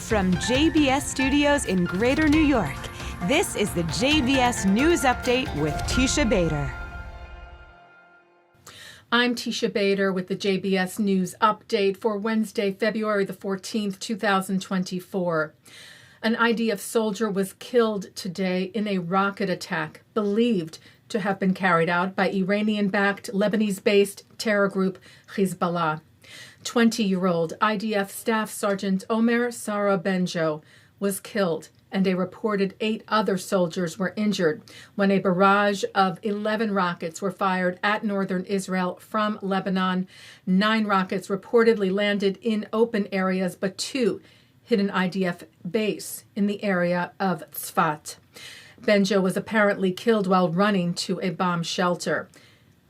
From JBS Studios in Greater New York, this is the JBS News Update with Teisha Bader. I'm Teisha Bader with the JBS News Update for Wednesday, February the 14th, 2024. An IDF soldier was killed today in a rocket attack believed to have been carried out by Iranian-backed, Lebanese-based terror group Hezbollah. 20-year-old IDF Staff Sergeant Omer Sarah Benjo was killed, and a reported 8 other soldiers were injured when a barrage of 11 rockets were fired at northern Israel from Lebanon. 9 rockets reportedly landed in open areas, but 2 hit an IDF base in the area of Tzfat. Benjo was apparently killed while running to a bomb shelter.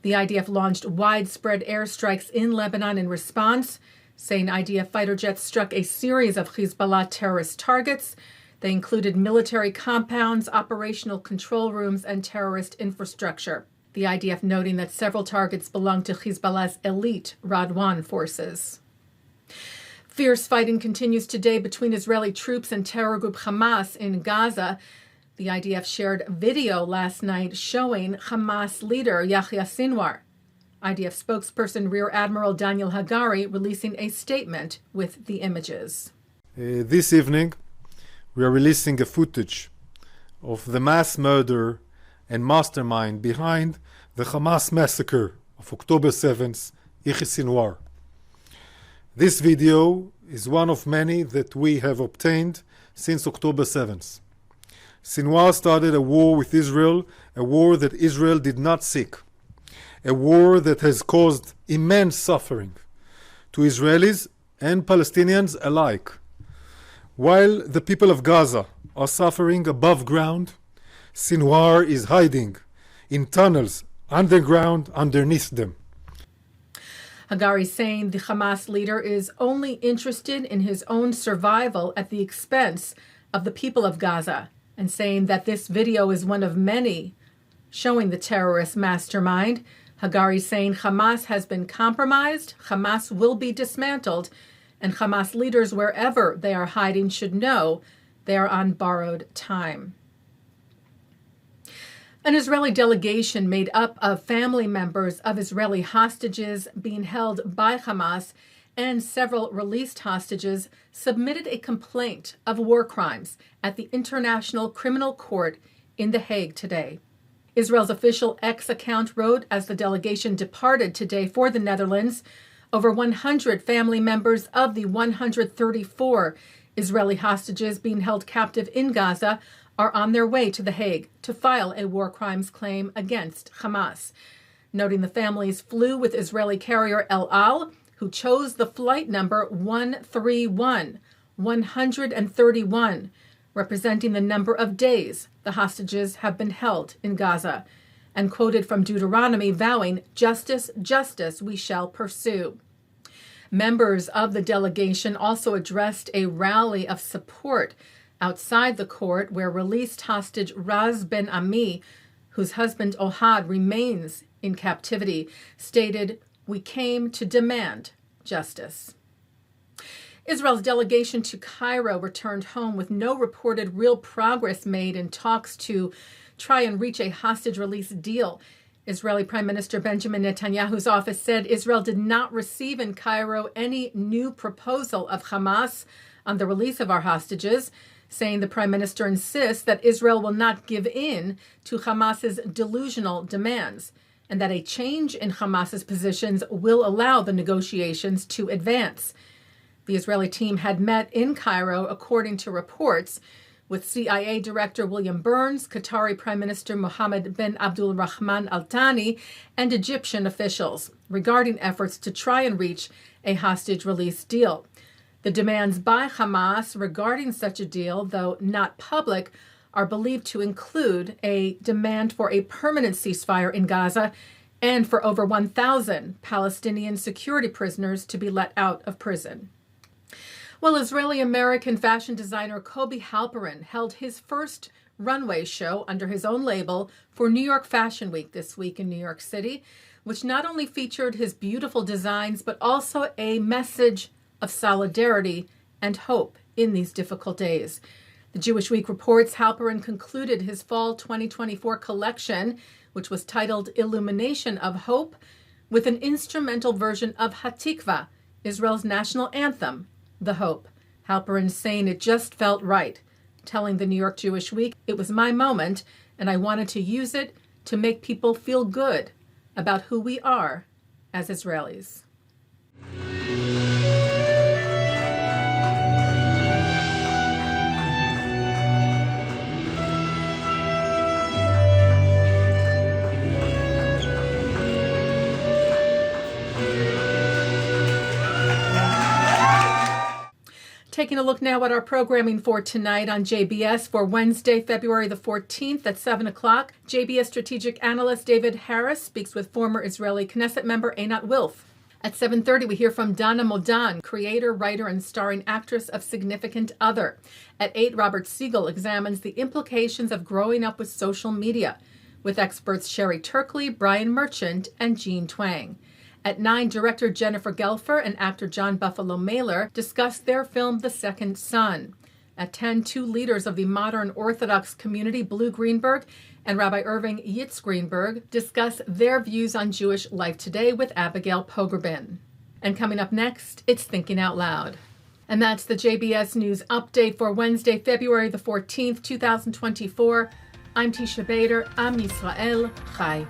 The IDF launched widespread airstrikes in Lebanon in response, saying IDF fighter jets struck a series of Hezbollah terrorist targets. They included military compounds, operational control rooms, and terrorist infrastructure. The IDF noting that several targets belong to Hezbollah's elite Radwan forces. Fierce fighting continues today between Israeli troops and terror group Hamas in Gaza. The IDF shared video last night showing Hamas leader Yahya Sinwar. IDF spokesperson Rear Admiral Daniel Hagari releasing a statement with the images. This evening, we are releasing a footage of the mass murder and mastermind behind the Hamas massacre of October 7th, Yahya Sinwar. This video is one of many that we have obtained since October 7th. Sinwar started a war with Israel, a war that Israel did not seek, a war that has caused immense suffering to Israelis and Palestinians alike. While the people of Gaza are suffering above ground, Sinwar is hiding in tunnels underground underneath them. Hagari saying the Hamas leader is only interested in his own survival at the expense of the people of Gaza, and saying that this video is one of many showing the terrorist mastermind. Hagari saying Hamas has been compromised, Hamas will be dismantled, and Hamas leaders, wherever they are hiding, should know they are on borrowed time. An Israeli delegation made up of family members of Israeli hostages being held by Hamas and several released hostages submitted a complaint of war crimes at the International Criminal Court in The Hague today. Israel's official X account wrote as the delegation departed today for the Netherlands, over 100 family members of the 134 Israeli hostages being held captive in Gaza are on their way to The Hague to file a war crimes claim against Hamas. Noting the families flew with Israeli carrier El Al, who chose the flight number 131, representing the number of days the hostages have been held in Gaza, and quoted from Deuteronomy vowing, "Justice, justice we shall pursue." Members of the delegation also addressed a rally of support outside the court where released hostage Raz Ben Ami, whose husband Ohad remains in captivity, stated, "We came to demand justice." Israel's delegation to Cairo returned home with no reported real progress made in talks to try and reach a hostage release deal. Israeli Prime Minister Benjamin Netanyahu's office said Israel did not receive in Cairo any new proposal of Hamas on the release of our hostages, saying the Prime Minister insists that Israel will not give in to Hamas's delusional demands, and that a change in Hamas's positions will allow the negotiations to advance. The Israeli team had met in Cairo, according to reports, with CIA Director William Burns, Qatari Prime Minister Mohammed bin Abdul Rahman Al Thani, and Egyptian officials regarding efforts to try and reach a hostage release deal. The demands by Hamas regarding such a deal, though not public, are believed to include a demand for a permanent ceasefire in Gaza and for over 1,000 Palestinian security prisoners to be let out of prison. Well, Israeli-American fashion designer Kobi Halperin held his first runway show under his own label for New York Fashion Week this week in New York City, which not only featured his beautiful designs, but also a message of solidarity and hope in these difficult days. The Jewish Week reports Halperin concluded his fall 2024 collection, which was titled Illumination of Hope, with an instrumental version of HaTikvah, Israel's national anthem, The Hope. Halperin saying it just felt right, telling the New York Jewish Week, "It was my moment, and I wanted to use it to make people feel good about who we are as Israelis." Taking a look now at our programming for tonight on JBS for Wednesday, February the 14th at 7 o'clock. JBS strategic analyst David Harris speaks with former Israeli Knesset member Einat Wilf. At 7:30, we hear from Dana Modan, creator, writer, and starring actress of Significant Other. At 8, Robert Siegel examines the implications of growing up with social media, with experts Sherry Turkley, Brian Merchant, and Jean Twang. At 9, director Jennifer Gelfer and actor John Buffalo Mailer discuss their film The Second Son. At 10, two leaders of the modern Orthodox community, Blue Greenberg and Rabbi Irving Yitz Greenberg, discuss their views on Jewish life today with Abigail Pogrebin. And coming up next, it's Thinking Out Loud. And that's the JBS News Update for Wednesday, February the 14th, 2024. I'm Teisha Bader. Am Yisrael Chai.